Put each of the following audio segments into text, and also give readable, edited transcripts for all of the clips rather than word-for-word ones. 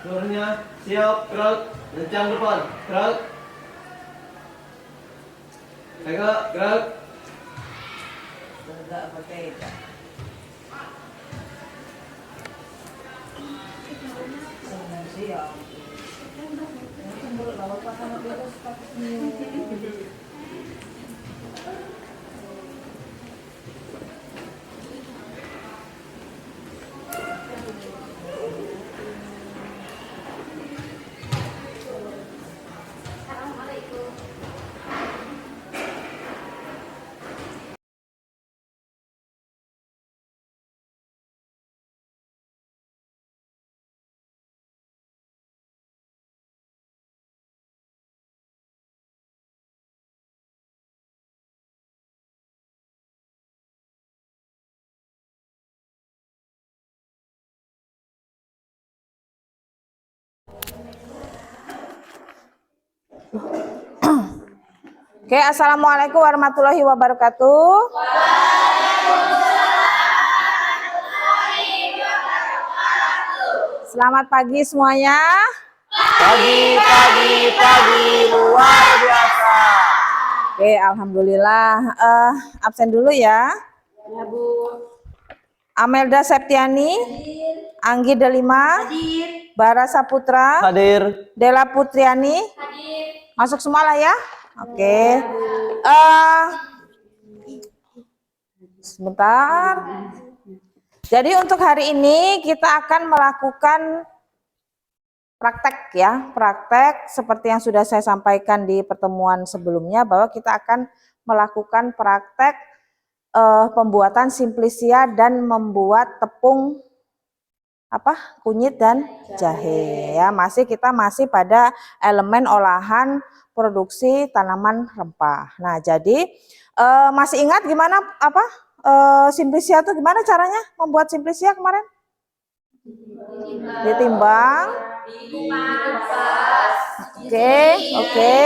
Suaranya siap, gerak, lencang depan, gerak. Tegak, gerak. Tegak apa tegak? Siap. Oke, assalamualaikum warahmatullahi wabarakatuh. Selamat pagi semuanya. Pagi luar biasa. Oke, alhamdulillah. Absen dulu ya. Ya, Bu. Amelda Septiani, Anggi Delima, Bara Saputra, Hadir. Dela Putriani, masuk semua lah ya. Oke. Sebentar. Jadi untuk hari ini kita akan melakukan praktek ya, praktek seperti yang sudah saya sampaikan di pertemuan sebelumnya bahwa kita akan melakukan praktek pembuatan simplisia dan membuat tepung kunyit dan jahe ya. Kita masih pada elemen olahan produksi tanaman rempah. Nah, jadi masih ingat gimana simplisia itu gimana caranya membuat simplisia kemarin? Ditimbang. Oke.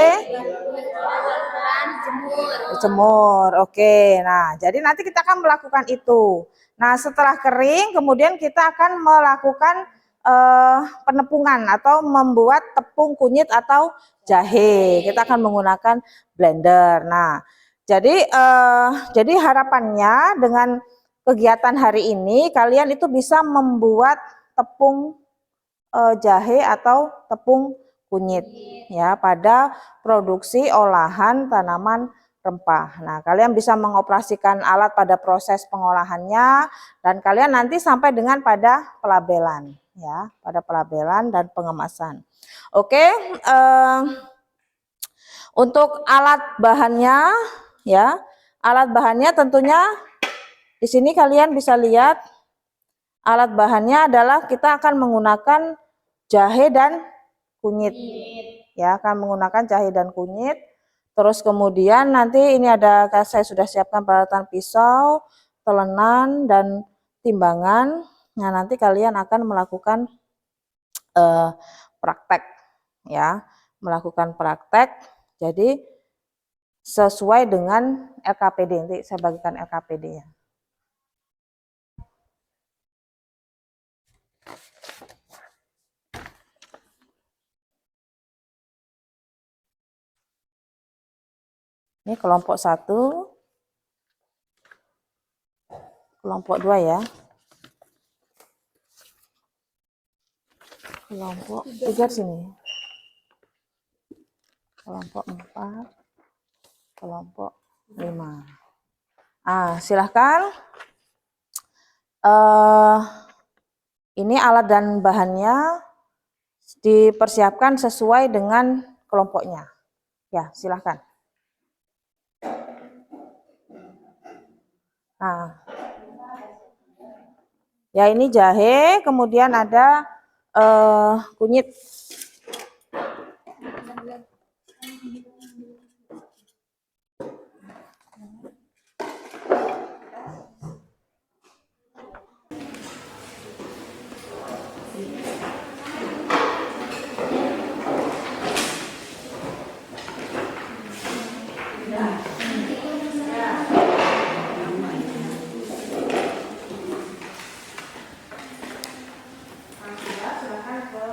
Dijemur. Oke. Nah, jadi nanti kita akan melakukan itu. Nah, setelah kering, kemudian kita akan melakukan penepungan atau membuat tepung kunyit atau jahe. Kita akan menggunakan blender. Nah, jadi harapannya dengan kegiatan hari ini kalian itu bisa membuat tepung jahe atau tepung kunyit ya pada produksi olahan tanaman rempah. Nah, kalian bisa mengoperasikan alat pada proses pengolahannya dan kalian nanti sampai dengan pada pelabelan ya, pada pelabelan dan pengemasan. Oke, untuk alat bahannya ya, alat bahannya tentunya di sini kalian bisa lihat alat bahannya adalah kita akan menggunakan jahe dan kunyit. Ya, akan menggunakan jahe dan kunyit. Terus kemudian nanti ini ada saya sudah siapkan peralatan pisau, telenan dan timbangan. Nah, nanti kalian akan melakukan praktek ya, melakukan praktek. Jadi sesuai dengan LKPD. Nanti saya bagikan LKPD ya. Ini kelompok 1, kelompok 2 ya. Kelompok 3 sini. Kelompok 4, kelompok 5. Silahkan. Ini alat dan bahannya dipersiapkan sesuai dengan kelompoknya. Ya, silahkan. Nah, ya ini jahe, kemudian ada kunyit. Silahkan ke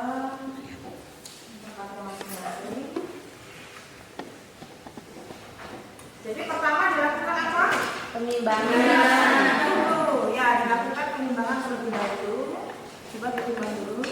dulu. Ya, dilakukan penimbangan terlebih dahulu. Coba ditimbang dulu.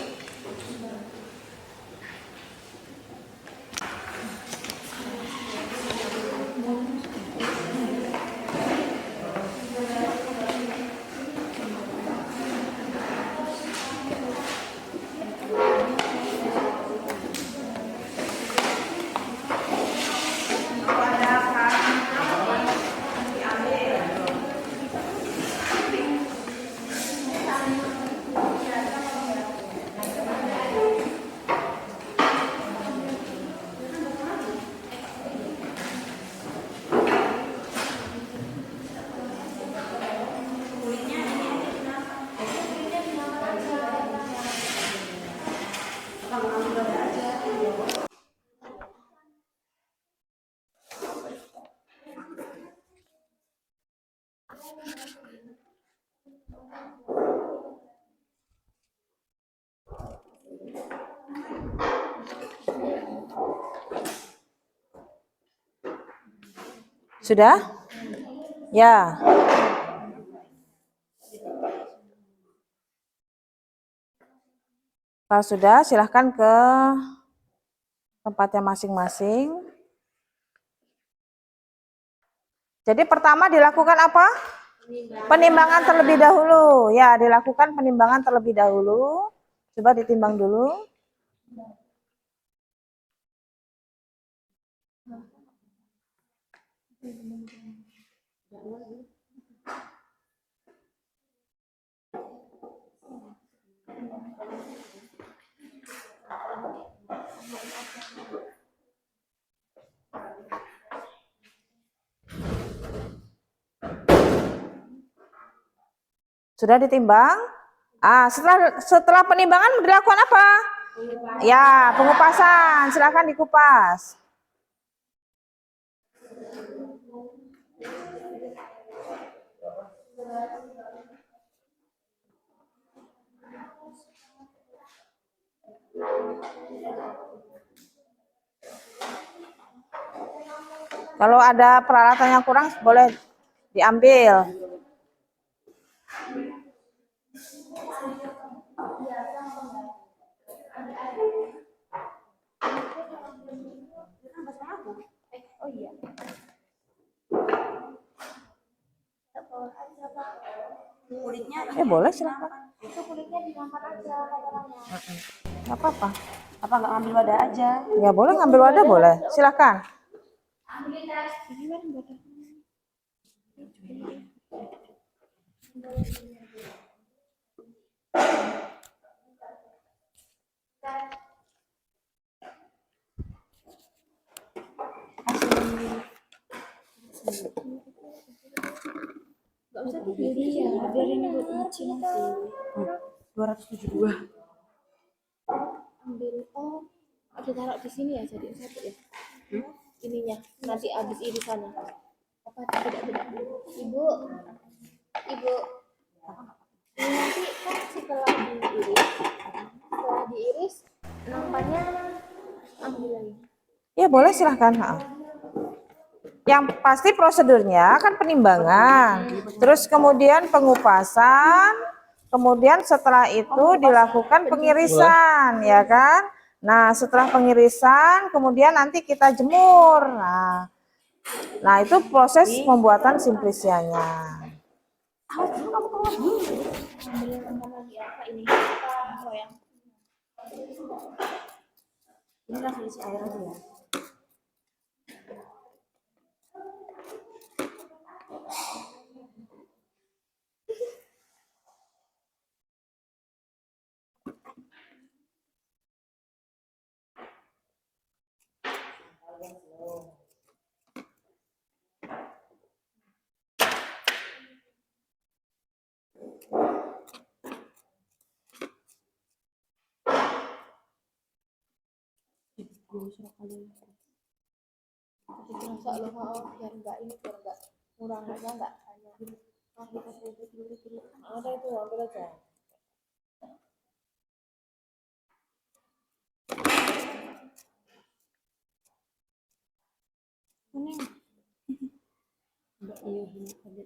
Sudah? Ya. Kalau sudah, silahkan ke tempatnya masing-masing. Jadi pertama dilakukan apa? Penimbangan terlebih dahulu. Ya, dilakukan penimbangan terlebih dahulu. Coba ditimbang dulu. Sudah ditimbang? Setelah penimbangan dilakukan apa? Ya, pengupasan. Silakan dikupas. Kalau ada peralatan yang kurang boleh diambil. Boleh silakan. Itu kulitnya dilempar aja katanya. Nggak apa-apa. Apa nggak ngambil wadah aja? Ya boleh ngambil wadah boleh. Silakan. Nggak usah dipilih ya, biar ini buat nyuci nanti. 272. Ambil, ada taruh di sini ya, jadi satu ya. Ininya, nanti habis irisan. Apa tidak? Ibu, ini nanti kan setelah diiris, nampannya ambil lagi. Ya boleh silahkan. Yang pasti prosedurnya kan penimbangan, terus kemudian pengupasan, kemudian setelah itu dilakukan pengirisan, ya kan? Nah setelah pengirisan, kemudian nanti kita jemur. Nah itu proses pembuatan simplisianya. Ambil nampan lagi apa ini? Apa yang? Ini langsung isi air aja ya. Masak loh, biar enggak ngurangnya enggak hanya ada itu ambil aja. Ini Mbak Ini kali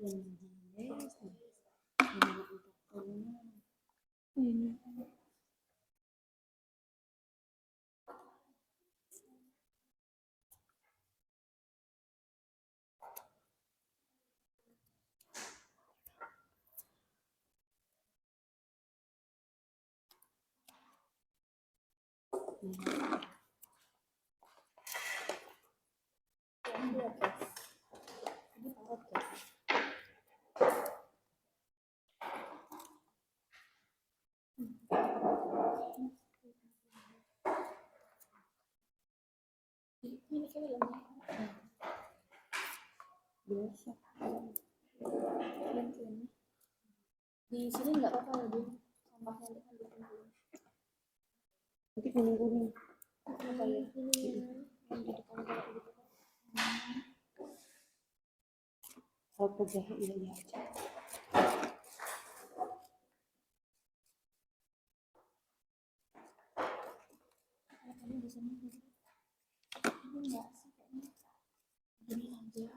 biasa. Di sini nggak apa-apa ya, Bu. Sampahnya nanti nanti kuning-kuning. Apa ya? Ini yang di depan kayak gitu. Kalau jahe iya aja. Kamu di sini ini enggak sih kayaknya. Gini aja.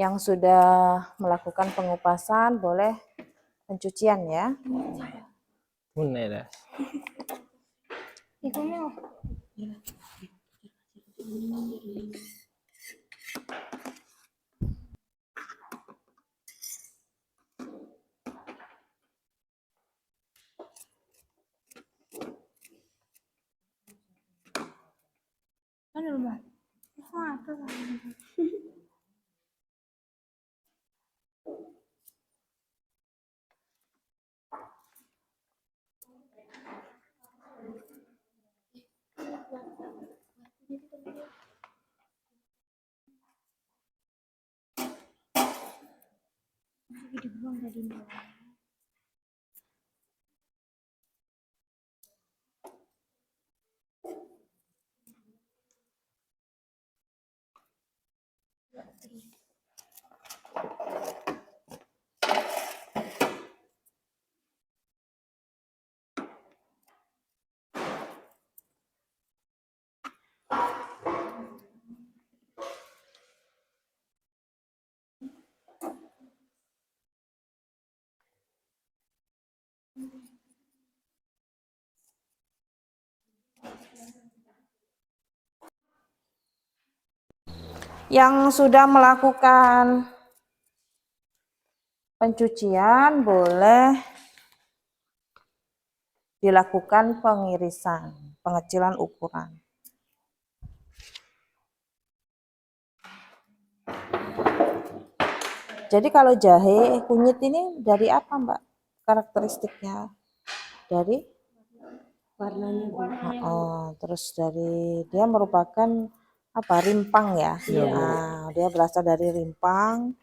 Yang sudah melakukan pengupasan boleh pencucian ya. Bener. Ikannya kan rumah. Wah, apa dibuang tadi. Yang sudah melakukan pencucian boleh dilakukan pengirisan, pengecilan ukuran. Jadi kalau jahe kunyit ini dari apa, Mbak? Karakteristiknya dari Warnanya, Bu. terus dari dia merupakan apa? Rimpang ya. Nah, dia berasal dari rimpang.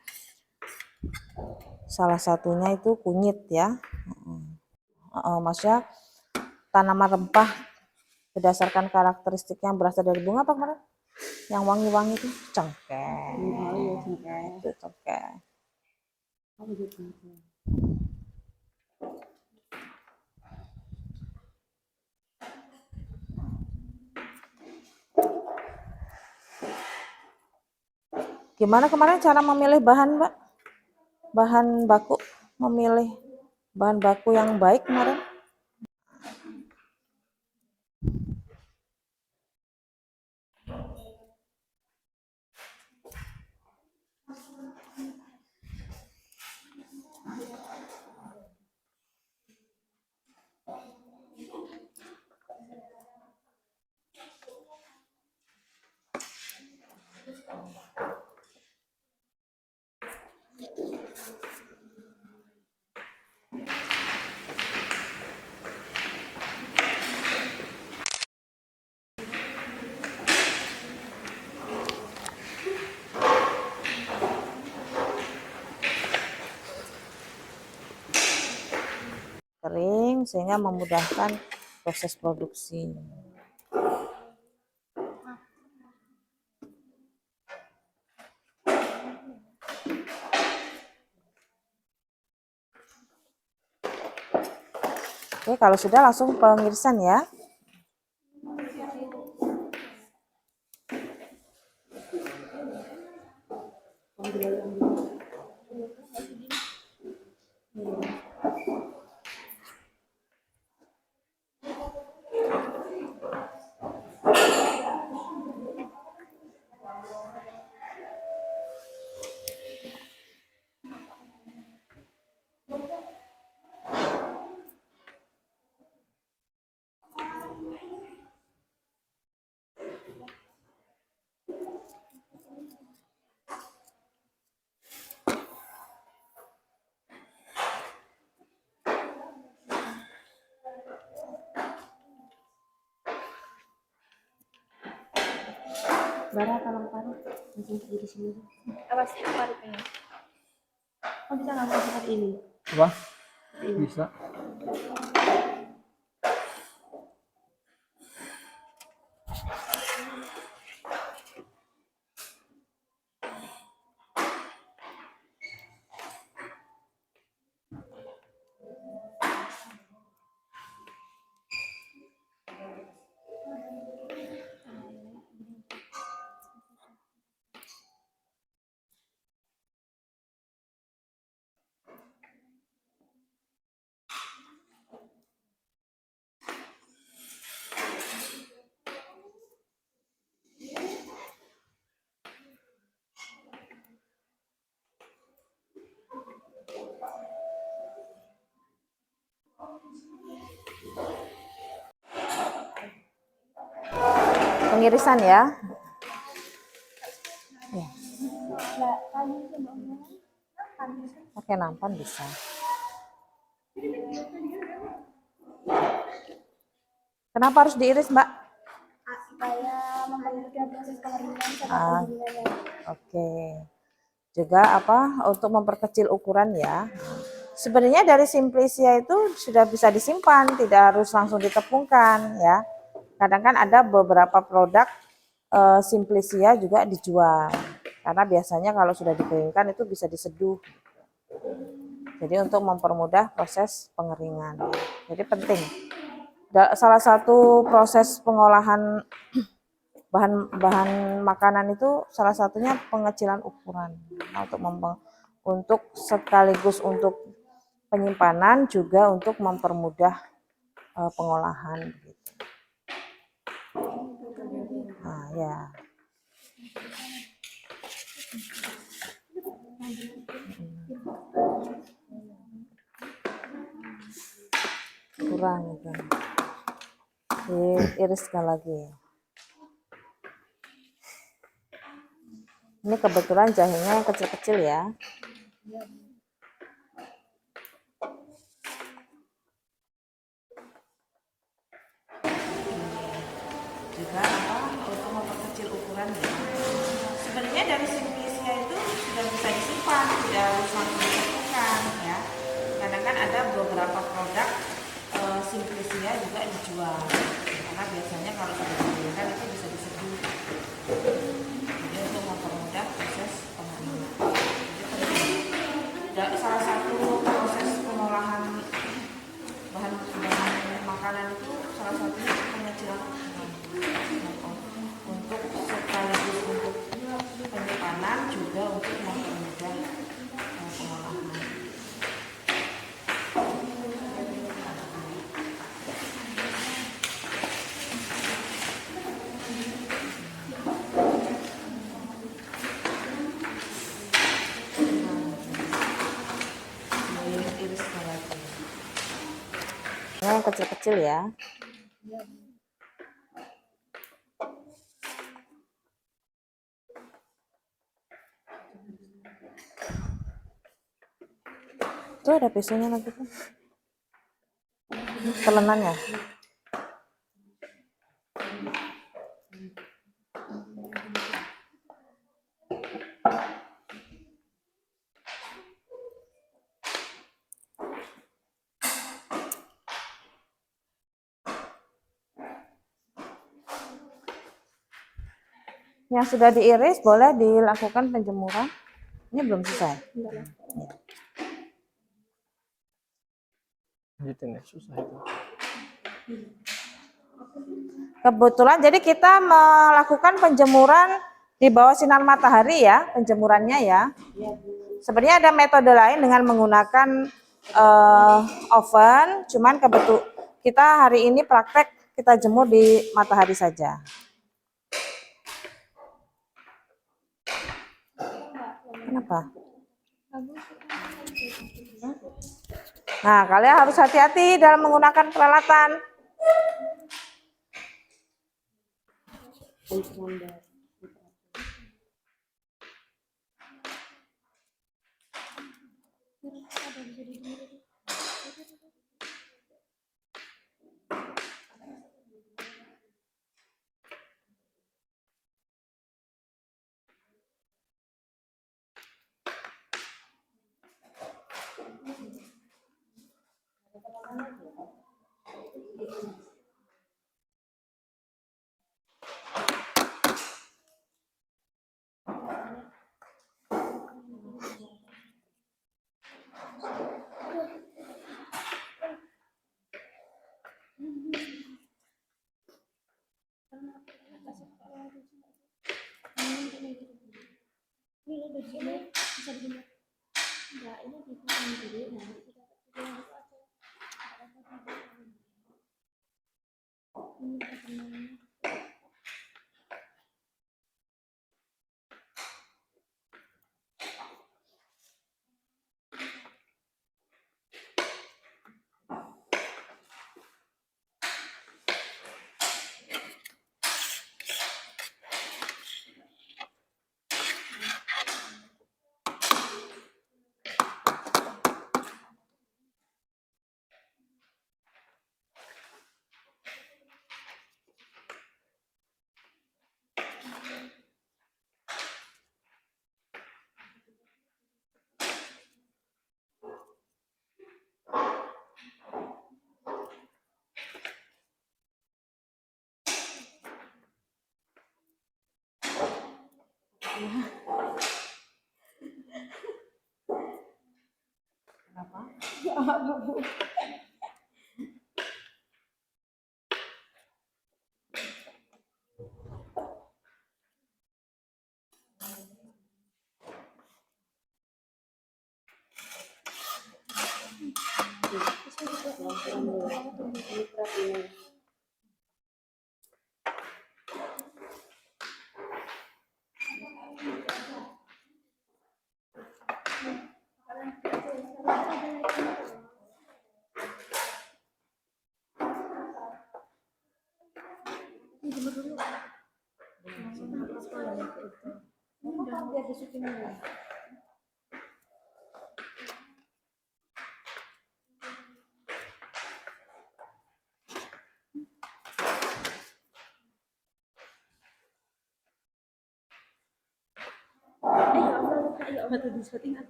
Salah satunya itu kunyit ya. Maksudnya tanaman rempah berdasarkan karakteristik yang berasal dari bunga apa kemarin? Yang wangi-wangi itu cengkeh. Itu cengkeh. Gimana kemarin cara memilih bahan, Mbak? Bahan baku, memilih bahan baku yang baik kemarin? sehingga memudahkan proses produksi. Oke, kalau sudah langsung pengirisan ya. Bara kalau paruh langsung di sini. Awas paruhnya. Oh bisa nggak pakai ini? Apa? Bisa. Pengirisan ya. Pakai nampan bisa. Kenapa harus diiris, Mbak? Supaya mempermudah proses pengeringan sama pendinginannya. Oke. Juga untuk memperkecil ukuran ya. Sebenarnya dari Simplicia itu sudah bisa disimpan, tidak harus langsung ditepungkan ya. Kadang kan ada beberapa produk Simplicia juga dijual. Karena biasanya kalau sudah dikeringkan itu bisa diseduh. Jadi untuk mempermudah proses pengeringan. Jadi penting. Salah satu proses pengolahan bahan makanan itu salah satunya pengecilan ukuran. Nah, untuk sekaligus untuk penyimpanan juga untuk mempermudah pengolahan gitu. Nah, ya. Kurang gitu. Diiriskan lagi. Ini kebetulan jahenya yang kecil-kecil ya. Juga untuk memperkecil ukurannya. Sebenarnya dari Simplicia itu sudah bisa disimpan, tidak harus langsung ditepungkan ya. Kadang kan ada beberapa produk Simplicia juga dijual. Karena biasanya kalau sudah dikeringkan itu bisa diseduh. Jadi untuk mempermudah proses pengeringan. Jadi salah satu proses pengolahan bahan makanan itu salah satunya pengecilan ukuran. Untuk sekaligus untuk penyimpanan juga untuk mempermudah pengolahan. Yang kecil-kecil ya. Tuh ada pisaunya lagi tuh. Telenannya. Yang sudah diiris boleh dilakukan penjemuran. Ini belum selesai. Lanjutin ya, susah itu. Kebetulan jadi kita melakukan penjemuran di bawah sinar matahari ya, penjemurannya ya. Sebenarnya ada metode lain dengan menggunakan oven, cuman kebetulan kita hari ini praktek kita jemur di matahari saja. Kenapa? Nah, kalian harus hati-hati dalam menggunakan peralatan.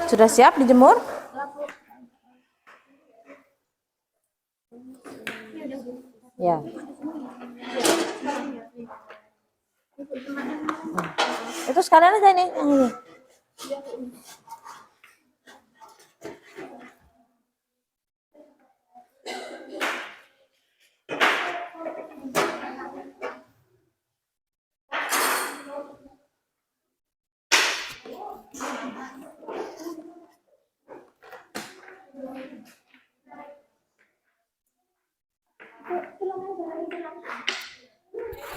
Sudah siap dijemur? Ya. Itu sekalian aja nih yang ini.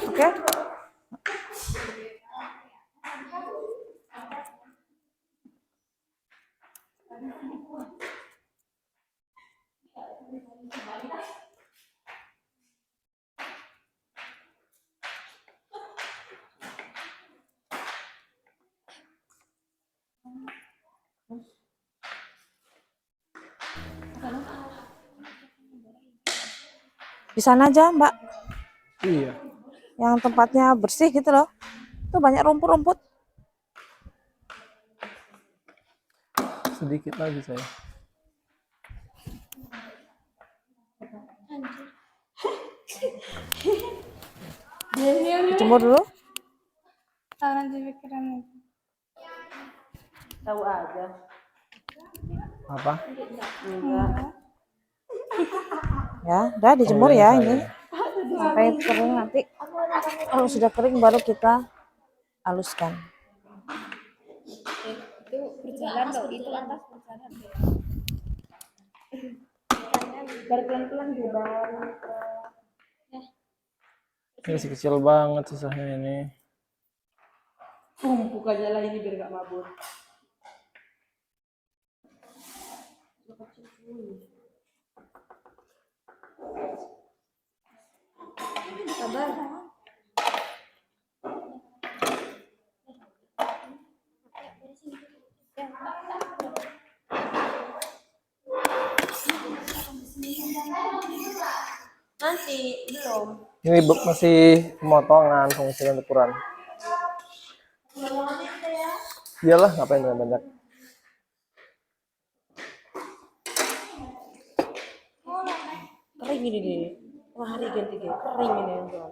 Oke. Di sana aja, Mbak. Iya. Yang tempatnya bersih gitu loh. Tuh banyak rumput-rumput. Sedikit lagi saya. Jemur dulu. Tahu aja. Apa? Ya, udah dijemur Panggilan ya saya. ini. Sampai kering nanti. Kalau sudah kering baru kita haluskan. Itu berjalan loh, itu lantas berjalan. Berpelan-pelan juga. Ini masih kecil banget susahnya ini. Buka aja lah ini biar gak mabur. Sabar. Nanti belum. Ini masih pemotongan fungsi untuk ukuran. Iyalah, ngapain banyak. Kering ini deh. Wah, hari ganti deh. Kering ini enggak.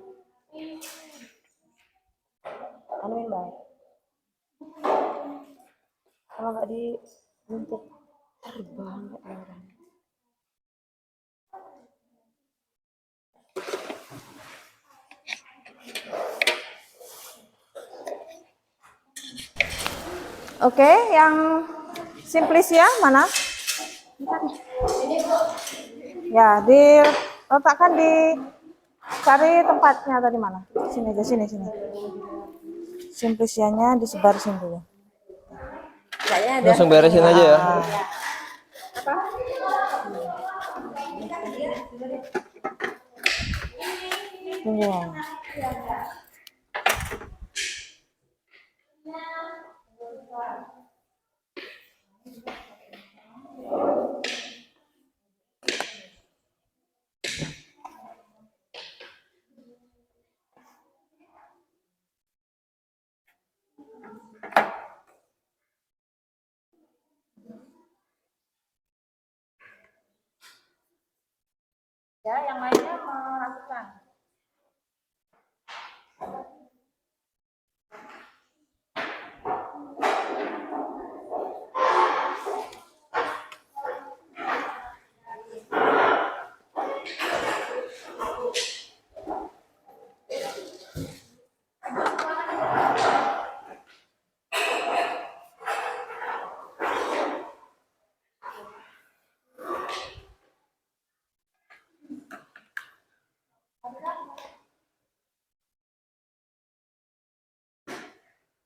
Anu yang baik. Kalau nggak untuk terbang kayak orang. Oke, yang Simplicia mana? Ya, diletakkan cari tempatnya tadi mana? Sini aja, sini. Simplicianya disebar sini dulu. Langsung beresin aja ya. Tunggu. Ya, yang lainnya melakukan.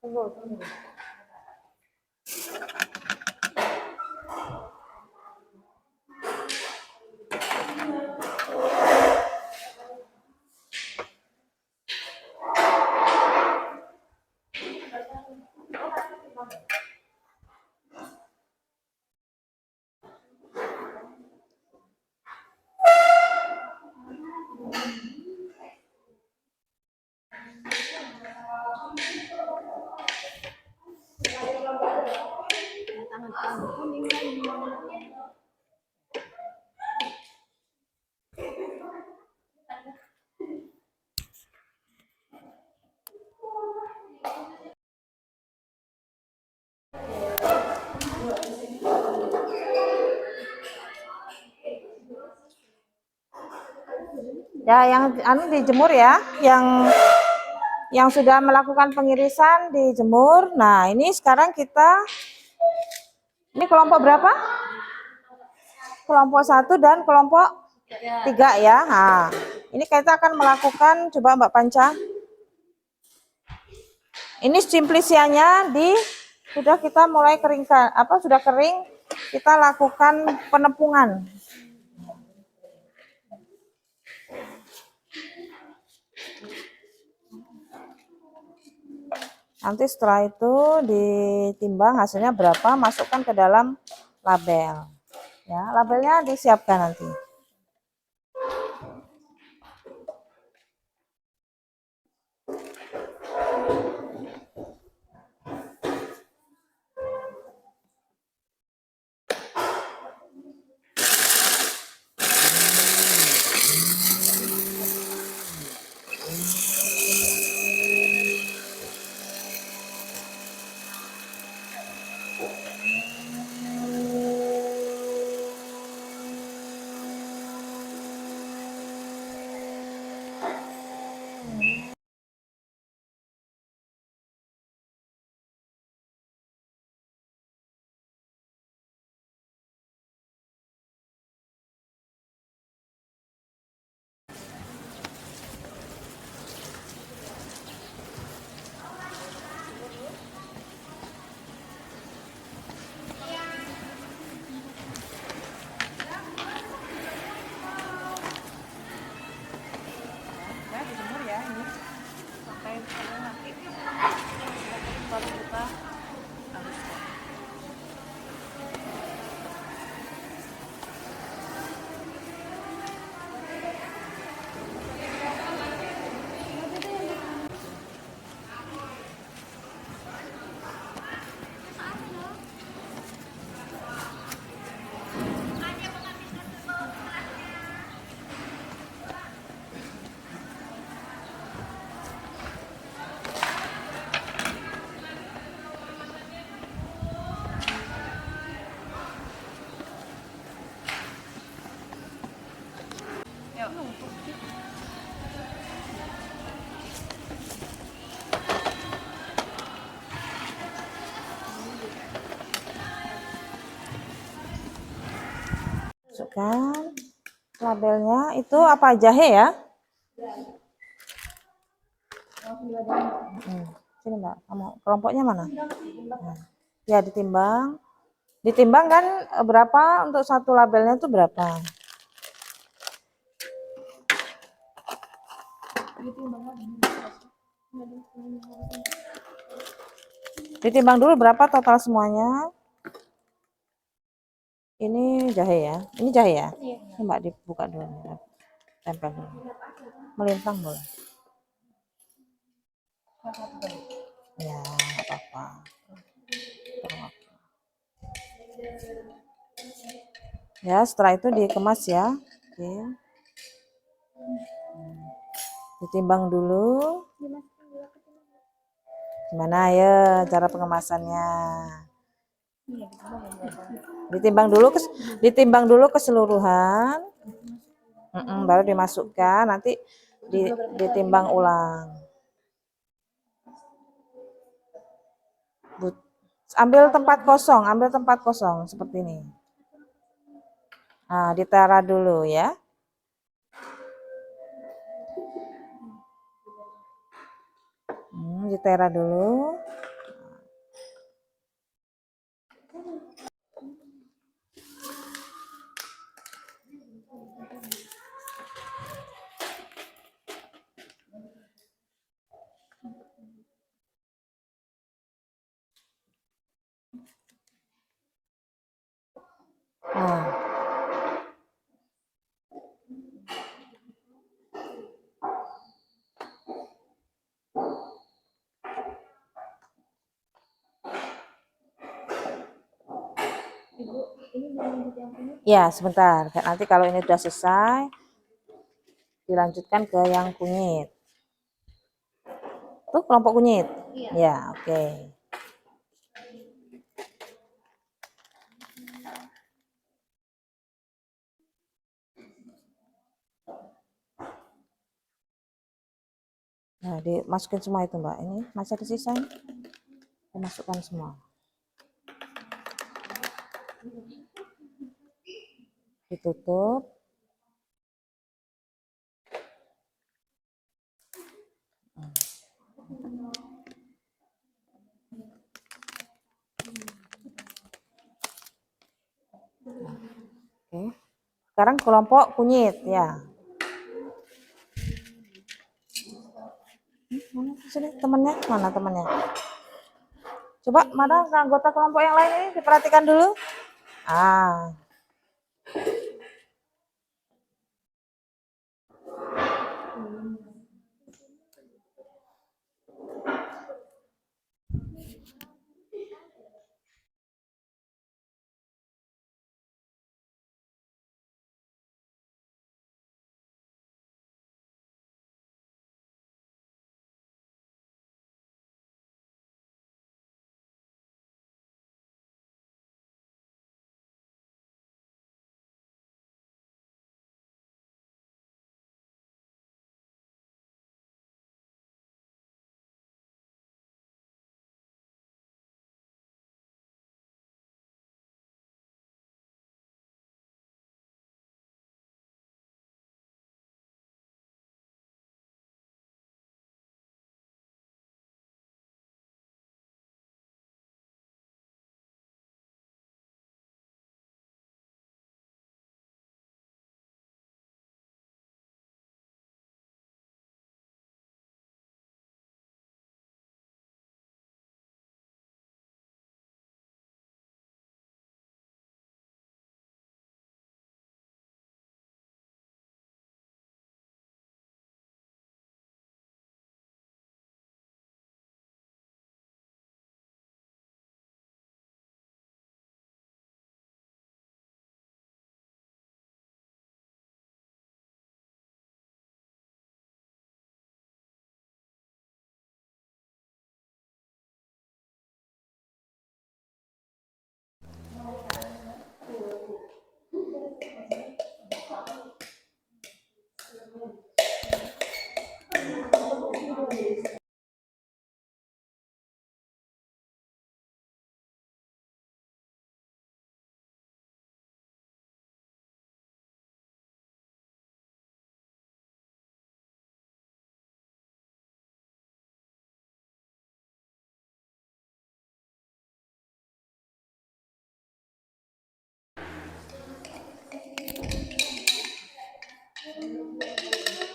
Tunggu. Ya, yang dijemur ya, yang sudah melakukan pengirisan dijemur. Nah, ini sekarang ini kelompok berapa? Kelompok 1 dan kelompok 3 ya. Nah, ini kita akan melakukan, coba Mbak Panca. Ini simplicianya sudah kita mulai keringkan, sudah kering, kita lakukan penepungan. Nanti setelah itu ditimbang hasilnya berapa, masukkan ke dalam label. Ya, labelnya disiapkan nanti. Masukkan labelnya. Itu apa, jahe ya? Sini Mbak, kamu kelompoknya mana? Nah, ya ditimbang. Ditimbang kan berapa untuk satu labelnya itu berapa? Ditimbang dulu berapa total semuanya? Ini jahe ya? Ini jahe ya? Ini Mbak dibuka dulu. Tempel dulu. Melintang boleh? Ya, nggak apa-apa. Ya, setelah itu dikemas ya. Oke. Ditimbang dulu. Gimana ya cara pengemasannya? Ditimbang dulu keseluruhan. Baru dimasukkan, nanti ditimbang ulang. Ambil tempat kosong seperti ini. Nah, ditera dulu ya. Ditera dulu. Nah, ya sebentar. Nanti kalau ini sudah selesai, dilanjutkan ke yang kunyit. Tuh kelompok kunyit. Ya, oke. Nah, dimasukin semua itu Mbak. Ini masih ada sisa. Dimasukkan semua. Ditutup. Oke. Sekarang kelompok kunyit ya. Mana sini temannya? Mana temannya? Coba mana anggota kelompok yang lain ini diperhatikan dulu. Ah.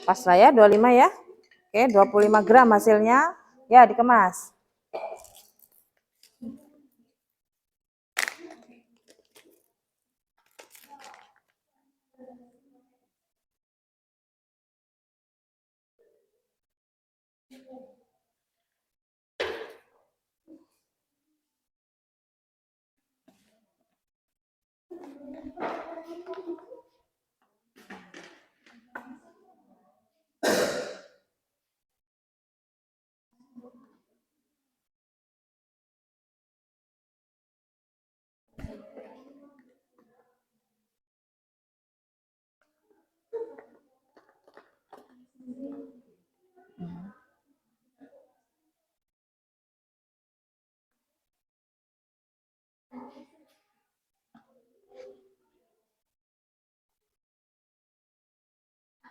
Pas lah ya 25 ya. Oke, 25 gram hasilnya. Ya, dikemas.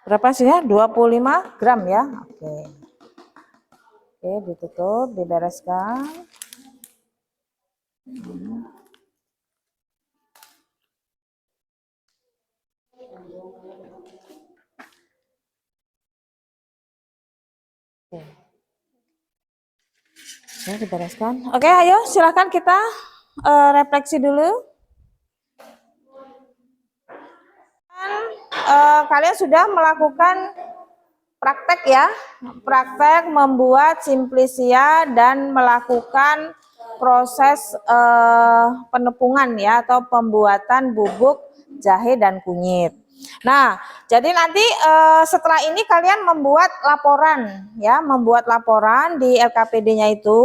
Berapa sih ya? 25 gram ya. Oke. Oke, ditutup, dibereskan. Oke. Ya, dibereskan. Oke, ayo silakan kita refleksi dulu. Kalian sudah melakukan praktek ya, praktek membuat simplisia dan melakukan proses penepungan ya atau pembuatan bubuk jahe dan kunyit. Nah, jadi nanti setelah ini kalian membuat laporan ya, membuat laporan di LKPD-nya itu,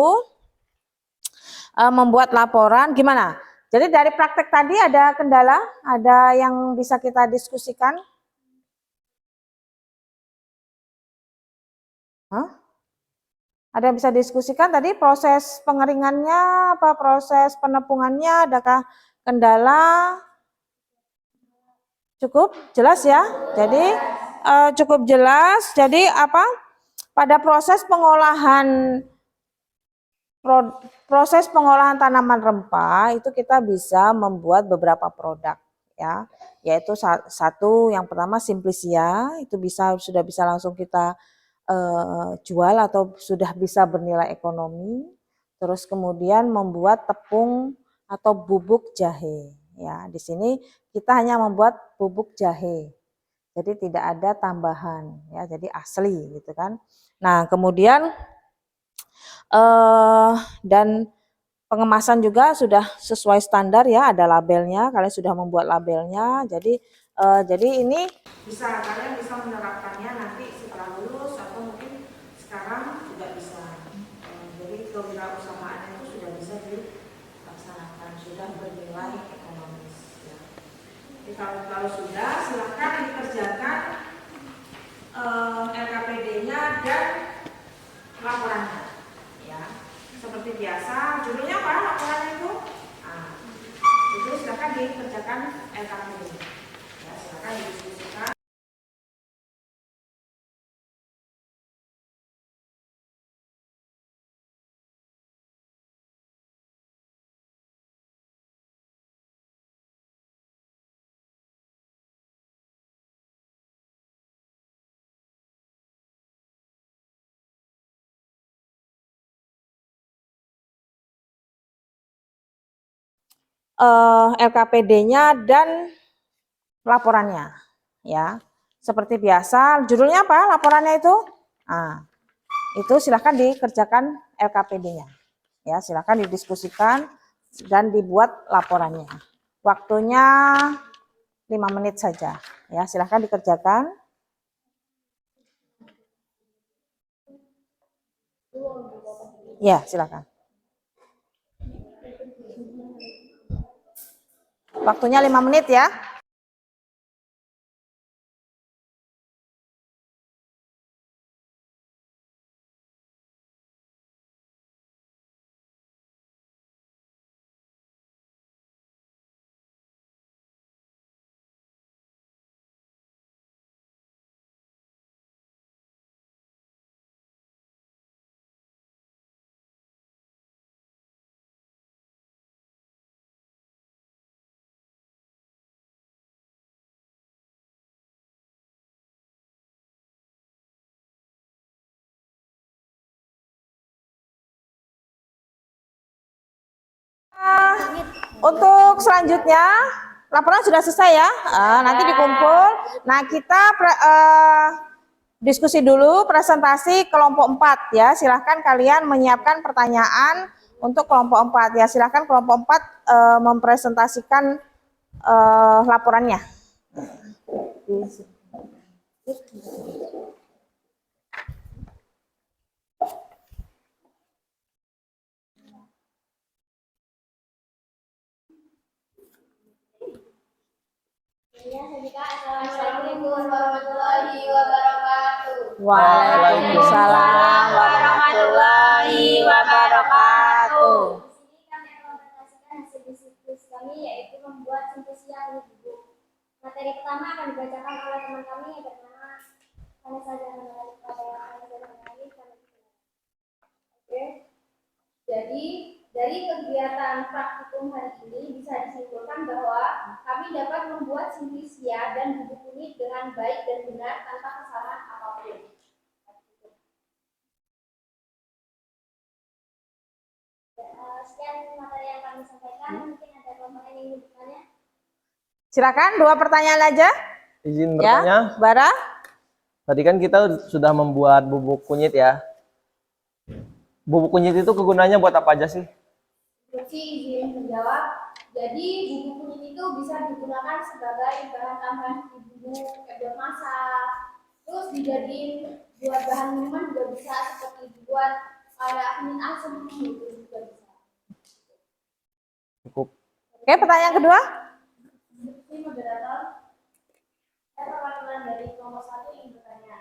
membuat laporan gimana? Jadi dari praktek tadi ada kendala, ada yang bisa kita diskusikan? Hah? Ada yang bisa diskusikan tadi proses pengeringannya, apa proses penepungannya, adakah kendala? Cukup jelas ya. Jadi cukup jelas. Jadi apa? Pada proses pengolahan tanaman rempah itu kita bisa membuat beberapa produk ya. Yaitu satu yang pertama simplisia, itu sudah bisa langsung kita jual atau sudah bisa bernilai ekonomi. Terus kemudian membuat tepung atau bubuk jahe ya. Di sini kita hanya membuat bubuk jahe, jadi tidak ada tambahan ya, jadi asli gitu kan. Nah kemudian dan pengemasan juga sudah sesuai standar ya, ada labelnya, kalian sudah membuat labelnya. Jadi ini kalian bisa menerapkannya nanti setelah lulus atau mungkin sekarang juga bisa. Jadi kewirausahaan itu sudah bisa dilaksanakan, sudah bernilai ekonomis ya. Jadi kalau sudah silakan dikerjakan LKPD-nya dan laporannya ya. Seperti biasa, judulnya apa laporannya itu? Nah, itu silakan dikerjakan LKPD. Ya, silakan didiskusikan. LKPD-nya dan laporannya ya. Seperti biasa, judulnya apa laporannya itu? Nah, itu silahkan dikerjakan LKPD-nya ya, silahkan didiskusikan dan dibuat laporannya. Waktunya 5 menit saja ya, silahkan dikerjakan. Ya, silakan. Waktunya 5 menit ya. untuk selanjutnya laporan sudah selesai ya. Nanti dikumpul. Nah, kita diskusi dulu presentasi kelompok 4 ya. Silahkan kalian menyiapkan pertanyaan untuk kelompok 4 ya. Silahkan kelompok 4 mempresentasikan laporannya. Assalamualaikum warahmatullahi wabarakatuh. Waalaikumsalam warahmatullahi wabarakatuh. Di sini kami akan mempresentasikan hasil diskusi kami, yaitu membuat simposia untuk buku. Materi pertama akan dibacakan oleh teman kami yang bernama Vanessa Janganari pada Oke. Jadi dari kegiatan praktikum hari ini bisa disimpulkan bahwa kami dapat membuat simplisia dan buku kuning dengan baik dan benar tanpa kesalahan apapun. Sekian materi yang kami sampaikan. Mungkin ada kelompok yang ingin bertanya. Silakan 2 pertanyaan aja. Izin Ya, bertanya. Bara. Tadi kan kita sudah membuat bubuk kunyit ya. Bubuk kunyit itu kegunaannya buat apa aja sih? Instruksi izin menjawab. Jadi buku kuning itu bisa digunakan sebagai bahan tambahan di bumbu buat masak. Terus dijadiin buat bahan minuman juga bisa, seperti dibuat kayak kunyit asam gitu juga bisa. Cukup. Oke, pertanyaan kedua. Instruksi moderator. Saya perwakilan dari kelompok 1 ingin bertanya.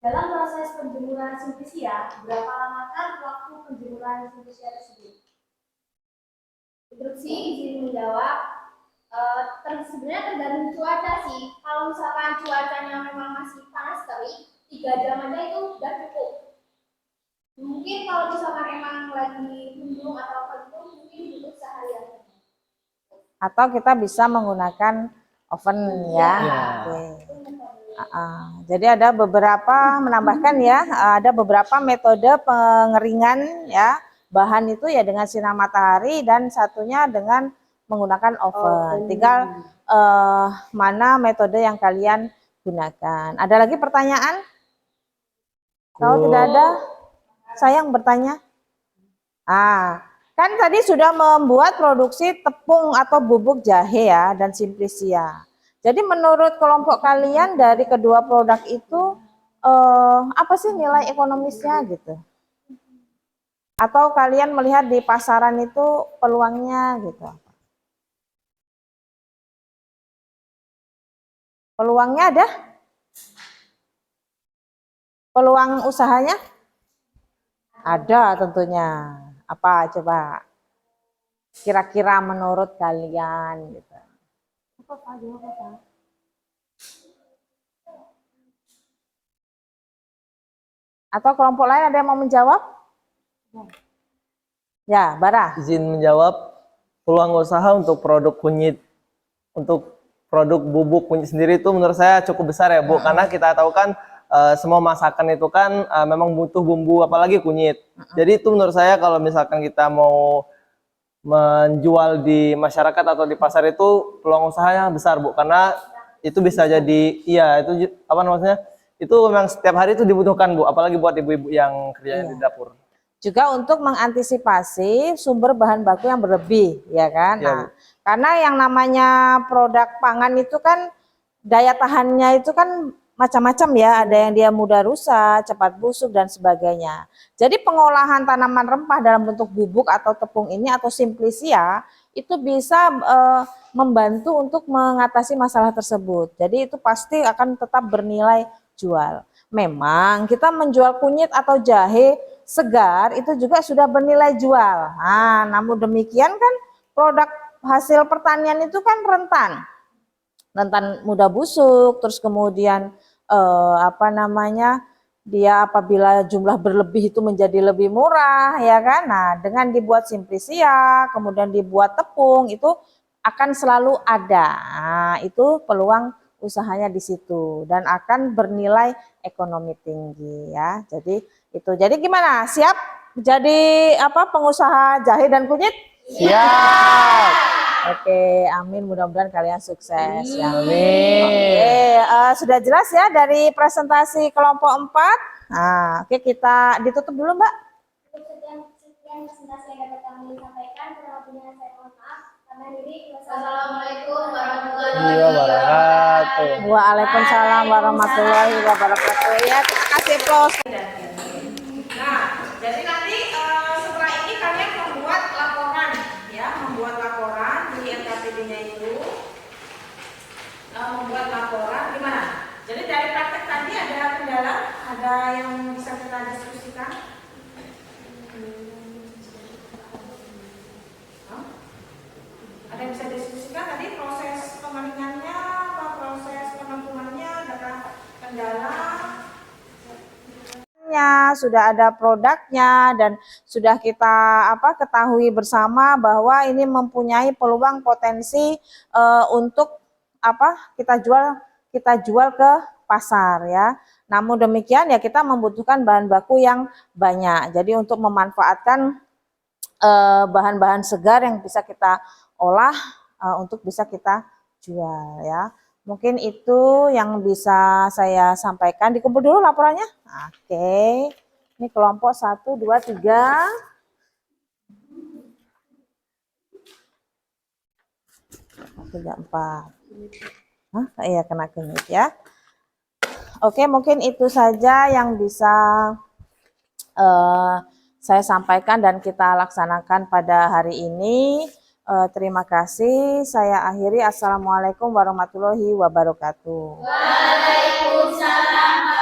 Dalam proses penjemuran simplisia, berapa lamakah waktu penjemuran simplisia tersebut? Instruksi izin menjawab. Sebenarnya tergantung cuaca sih. Kalau misalkan cuacanya memang masih panas terik, 3 jam aja itu udah cukup. Mungkin kalau misalkan emang lagi mendung atau apa itu, mungkin butuh seharian. Atau kita bisa menggunakan oven ya. Oke. Jadi ada beberapa, menambahkan ya, ada beberapa metode pengeringan ya bahan itu ya dengan sinar matahari dan satunya dengan menggunakan oven. Tinggal mana metode yang kalian gunakan. Ada lagi pertanyaan? Kalau tidak ada, saya yang bertanya. Kan tadi sudah membuat produksi tepung atau bubuk jahe ya dan simplisia. Jadi menurut kelompok kalian dari kedua produk itu apa sih nilai ekonomisnya gitu? Atau kalian melihat di pasaran itu peluangnya gitu? Peluangnya ada? Peluang usahanya? Ada tentunya. Apa coba? Kira-kira menurut kalian gitu. Atau kelompok lain ada yang mau menjawab? Ya, Bara. Izin menjawab. Peluang usaha untuk produk kunyit, untuk produk bubuk kunyit sendiri itu menurut saya cukup besar ya Bu, karena kita tahu kan semua masakan itu kan memang butuh bumbu, apalagi kunyit. Jadi itu menurut saya kalau misalkan kita mau menjual di masyarakat atau di pasar itu peluang usahanya besar Bu, karena itu bisa jadi itu apa namanya, itu memang setiap hari itu dibutuhkan Bu, apalagi buat ibu-ibu yang kerja di dapur. Juga untuk mengantisipasi sumber bahan baku yang berlebih ya kan. Ya, nah, karena yang namanya produk pangan itu kan daya tahannya itu kan macam-macam ya, ada yang dia mudah rusak, cepat busuk dan sebagainya. Jadi pengolahan tanaman rempah dalam bentuk bubuk atau tepung ini atau simplisia itu bisa membantu untuk mengatasi masalah tersebut. Jadi itu pasti akan tetap bernilai jual. Memang kita menjual kunyit atau jahe segar itu juga sudah bernilai jual. Nah, namun demikian kan produk hasil pertanian itu kan rentan mudah busuk, terus kemudian dia apabila jumlah berlebih itu menjadi lebih murah ya kan. Nah, dengan dibuat simplisia kemudian dibuat tepung itu akan selalu ada. Nah, itu peluang usahanya di situ dan akan bernilai ekonomi tinggi ya. Jadi gimana? Siap jadi pengusaha jahe dan kunyit? Siap. Oke, amin. Mudah-mudahan kalian sukses ya. Amin. Oke, sudah jelas ya dari presentasi kelompok 4. Nah, oke kita ditutup dulu, Mbak. Sekian presentasi yang dapat kami sampaikan. Kurang lebihnya saya mohon maaf. Kami diri. Wassalamualaikum warahmatullahi Wabarakatuh. Waalaikumsalam warahmatullahi wabarakatuh. Ya, terima kasih, Pros. Nah, jadi nanti setelah ini kalian membuat laporan, ya, membuat laporan di NKPD-nya itu, membuat laporan gimana? Jadi dari praktek tadi ada kendala, ada yang bisa kita diskusikan? Hah? Ada yang bisa diskusikan tadi proses pemalingannya, apa proses penampungannya, adakah kendala? Sudah ada produknya dan sudah kita ketahui bersama bahwa ini mempunyai peluang potensi untuk kita jual ke pasar ya. Namun demikian ya kita membutuhkan bahan baku yang banyak. Jadi untuk memanfaatkan bahan-bahan segar yang bisa kita olah untuk bisa kita jual ya. Mungkin itu yang bisa saya sampaikan. Dikumpul dulu laporannya. Oke. Ini kelompok 1, 2, 3. Tiga, 4. Hah? Iya, kena genit ya. Oke, mungkin itu saja yang bisa saya sampaikan dan kita laksanakan pada hari ini. Terima kasih. Saya akhiri. Assalamualaikum warahmatullahi wabarakatuh. Waalaikumsalam